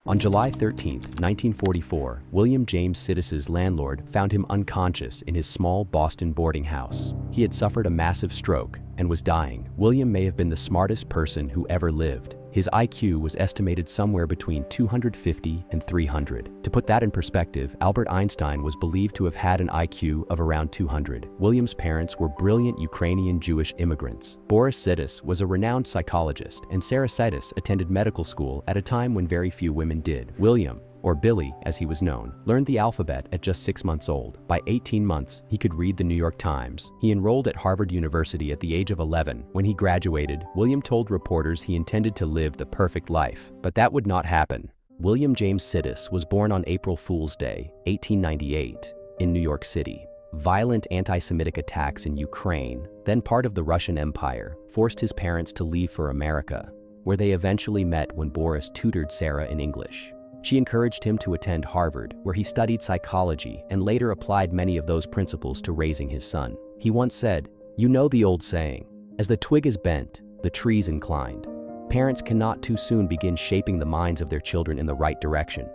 On July 13, 1944, William James Sidis's landlord found him unconscious in his small Boston boarding house. He had suffered a massive stroke and was dying. William may have been the smartest person who ever lived. His IQ was estimated somewhere between 250 and 300. To put that in perspective, Albert Einstein was believed to have had an IQ of around 200. William's parents were brilliant Ukrainian Jewish immigrants. Boris Sidis was a renowned psychologist, and Sarah Sidis attended medical school at a time when very few women did. William, or Billy as he was known, learned the alphabet at just 6 months old. By 18 months, he could read the New York Times. He enrolled at Harvard University at the age of 11. When he graduated, William told reporters he intended to live the perfect life, but that would not happen. William James Sidis was born on April Fool's Day, 1898, in New York City. Violent anti-Semitic attacks in Ukraine, then part of the Russian Empire, forced his parents to leave for America, where they eventually met when Boris tutored Sarah in English. She encouraged him to attend Harvard, where he studied psychology and later applied many of those principles to raising his son. He once said, "You know the old saying, as the twig is bent, the tree's inclined." Parents cannot too soon begin shaping the minds of their children in the right direction.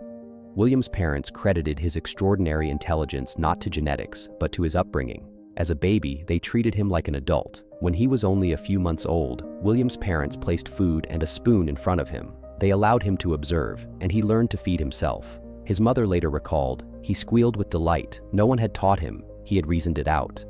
William's parents credited his extraordinary intelligence not to genetics, but to his upbringing. As a baby, they treated him like an adult. When he was only a few months old, William's parents placed food and a spoon in front of him. They allowed him to observe, and he learned to feed himself. His mother later recalled, "He squealed with delight. No one had taught him. He had reasoned it out."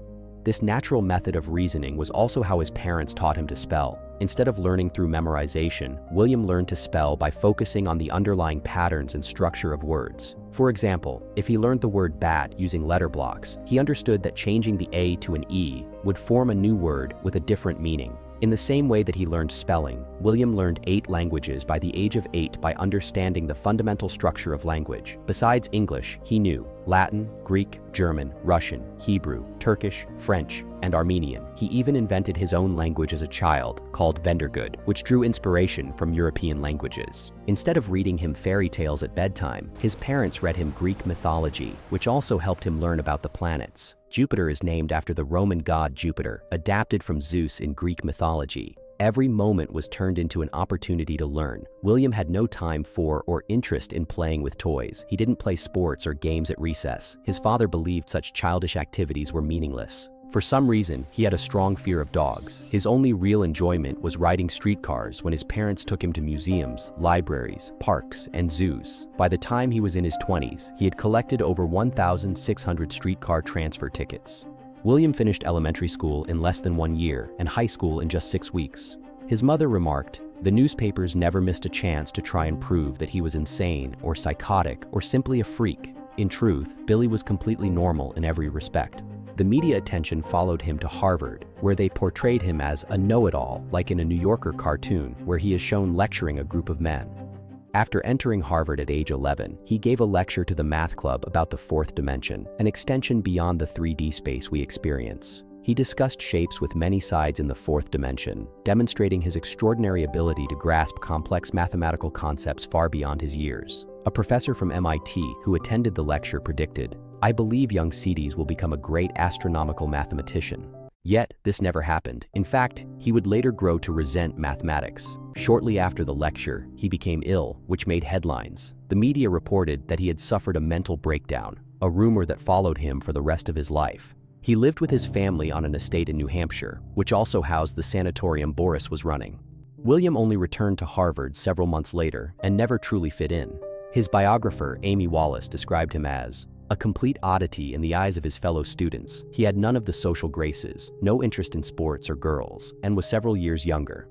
This natural method of reasoning was also how his parents taught him to spell. Instead of learning through memorization, William learned to spell by focusing on the underlying patterns and structure of words. For example, if he learned the word bat using letter blocks, he understood that changing the A to an E would form a new word with a different meaning. In the same way that he learned spelling, William learned 8 languages by the age of 8 by understanding the fundamental structure of language. Besides English, he knew Latin, Greek, German, Russian, Hebrew, Turkish, French, and Armenian. He even invented his own language as a child, called Vendergood, which drew inspiration from European languages. Instead of reading him fairy tales at bedtime, his parents read him Greek mythology, which also helped him learn about the planets. Jupiter is named after the Roman god Jupiter, adapted from Zeus in Greek mythology. Every moment was turned into an opportunity to learn. William had no time for or interest in playing with toys. He didn't play sports or games at recess. His father believed such childish activities were meaningless. For some reason, he had a strong fear of dogs. His only real enjoyment was riding streetcars when his parents took him to museums, libraries, parks, and zoos. By the time he was in his 20s, he had collected over 1,600 streetcar transfer tickets. William finished elementary school in less than 1 year and high school in just 6 weeks. His mother remarked, "The newspapers never missed a chance to try and prove that he was insane or psychotic or simply a freak. In truth, Billy was completely normal in every respect." The media attention followed him to Harvard, where they portrayed him as a know-it-all, like in a New Yorker cartoon, where he is shown lecturing a group of men. After entering Harvard at age 11, he gave a lecture to the math club about the fourth dimension, an extension beyond the 3D space we experience. He discussed shapes with many sides in the fourth dimension, demonstrating his extraordinary ability to grasp complex mathematical concepts far beyond his years. A professor from MIT who attended the lecture predicted, "I believe young Sidis will become a great astronomical mathematician." Yet, this never happened. In fact, he would later grow to resent mathematics. Shortly after the lecture, he became ill, which made headlines. The media reported that he had suffered a mental breakdown, a rumor that followed him for the rest of his life. He lived with his family on an estate in New Hampshire, which also housed the sanatorium Boris was running. William only returned to Harvard several months later and never truly fit in. His biographer, Amy Wallace, described him as a complete oddity in the eyes of his fellow students. He had none of the social graces, no interest in sports or girls, and was several years younger.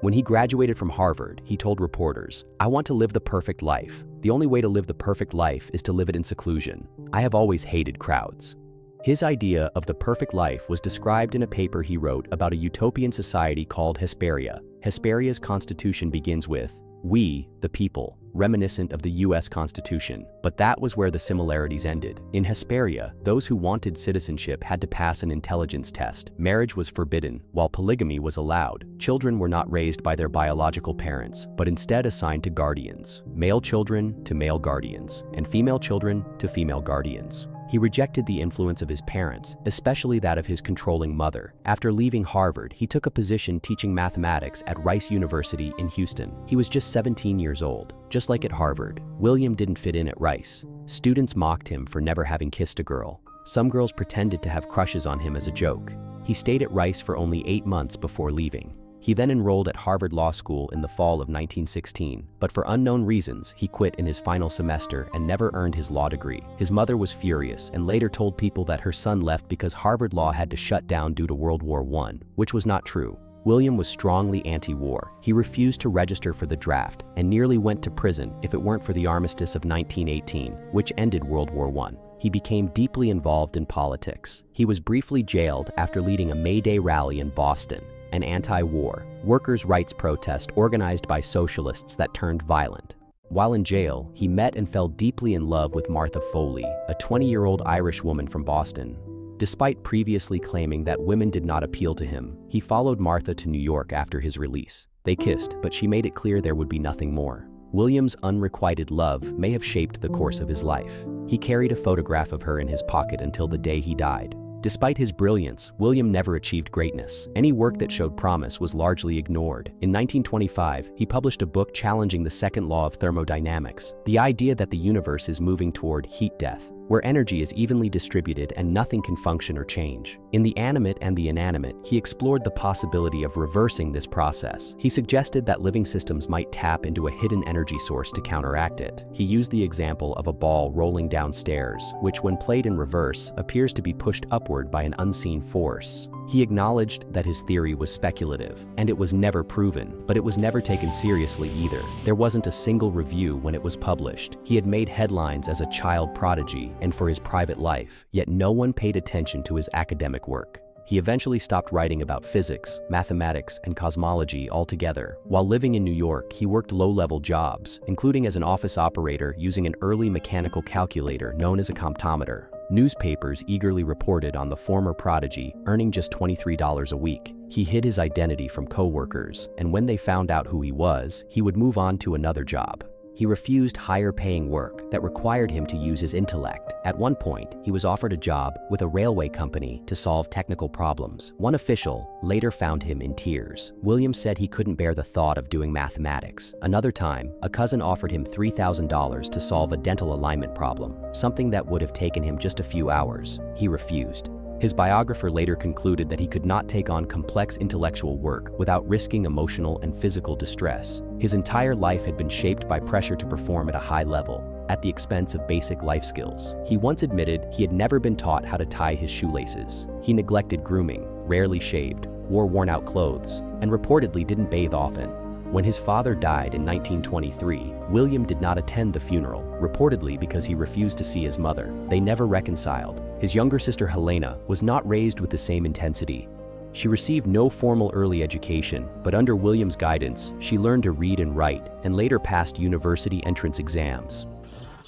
When he graduated from Harvard, he told reporters, "I want to live the perfect life. The only way to live the perfect life is to live it in seclusion. I have always hated crowds." His idea of the perfect life was described in a paper he wrote about a utopian society called Hesperia. Hesperia's constitution begins with, "We, the people," reminiscent of the US Constitution, but that was where the similarities ended. In Hesperia, those who wanted citizenship had to pass an intelligence test. Marriage was forbidden, while polygamy was allowed. Children were not raised by their biological parents, but instead assigned to guardians. Male children to male guardians, and female children to female guardians. He rejected the influence of his parents, especially that of his controlling mother. After leaving Harvard, he took a position teaching mathematics at Rice University in Houston. He was just 17 years old. Just like at Harvard, William didn't fit in at Rice. Students mocked him for never having kissed a girl. Some girls pretended to have crushes on him as a joke. He stayed at Rice for only 8 months before leaving. He then enrolled at Harvard Law School in the fall of 1916, but for unknown reasons, he quit in his final semester and never earned his law degree. His mother was furious and later told people that her son left because Harvard Law had to shut down due to World War I, which was not true. William was strongly anti-war. He refused to register for the draft and nearly went to prison if it weren't for the Armistice of 1918, which ended World War I. He became deeply involved in politics. He was briefly jailed after leading a May Day rally in Boston, an anti-war, workers' rights protest organized by socialists that turned violent. While in jail, he met and fell deeply in love with Martha Foley, a 20-year-old Irish woman from Boston. Despite previously claiming that women did not appeal to him, he followed Martha to New York after his release. They kissed, but she made it clear there would be nothing more. William's unrequited love may have shaped the course of his life. He carried a photograph of her in his pocket until the day he died. Despite his brilliance, William never achieved greatness. Any work that showed promise was largely ignored. In 1925, he published a book challenging the second law of thermodynamics, the idea that the universe is moving toward heat death, where energy is evenly distributed and nothing can function or change. In The Animate and the Inanimate, he explored the possibility of reversing this process. He suggested that living systems might tap into a hidden energy source to counteract it. He used the example of a ball rolling down stairs, which when played in reverse appears to be pushed upward by an unseen force. He acknowledged that his theory was speculative, and it was never proven, but it was never taken seriously either. There wasn't a single review when it was published. He had made headlines as a child prodigy and for his private life, yet no one paid attention to his academic work. He eventually stopped writing about physics, mathematics, and cosmology altogether. While living in New York, he worked low-level jobs, including as an office operator using an early mechanical calculator known as a comptometer. Newspapers eagerly reported on the former prodigy earning just $23 a week. He hid his identity from co-workers, and when they found out who he was, he would move on to another job. He refused higher-paying work that required him to use his intellect. At one point, he was offered a job with a railway company to solve technical problems. One official later found him in tears. William said he couldn't bear the thought of doing mathematics. Another time, a cousin offered him $3,000 to solve a dental alignment problem, something that would have taken him just a few hours. He refused. His biographer later concluded that he could not take on complex intellectual work without risking emotional and physical distress. His entire life had been shaped by pressure to perform at a high level, at the expense of basic life skills. He once admitted he had never been taught how to tie his shoelaces. He neglected grooming, rarely shaved, wore worn-out clothes, and reportedly didn't bathe often. When his father died in 1923, William did not attend the funeral, reportedly because he refused to see his mother. They never reconciled. His younger sister Helena was not raised with the same intensity. She received no formal early education, but under William's guidance, she learned to read and write, and later passed university entrance exams.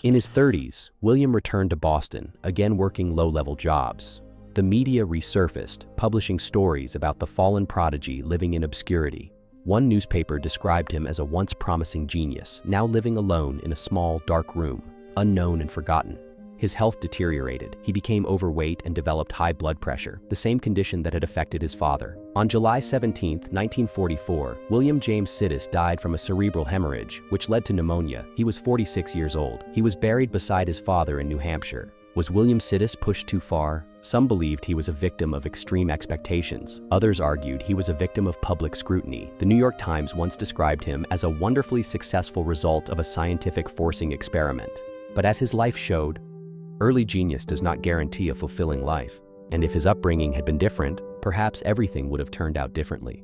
In his 30s, William returned to Boston, again working low-level jobs. The media resurfaced, publishing stories about the fallen prodigy living in obscurity. One newspaper described him as a once promising genius, now living alone in a small, dark room, unknown and forgotten. His health deteriorated. He became overweight and developed high blood pressure, the same condition that had affected his father. On July 17, 1944, William James Sidis died from a cerebral hemorrhage, which led to pneumonia. He was 46 years old. He was buried beside his father in New Hampshire. Was William Sidis pushed too far? Some believed he was a victim of extreme expectations. Others argued he was a victim of public scrutiny. The New York Times once described him as a wonderfully successful result of a scientific forcing experiment. But as his life showed, early genius does not guarantee a fulfilling life. And if his upbringing had been different, perhaps everything would have turned out differently.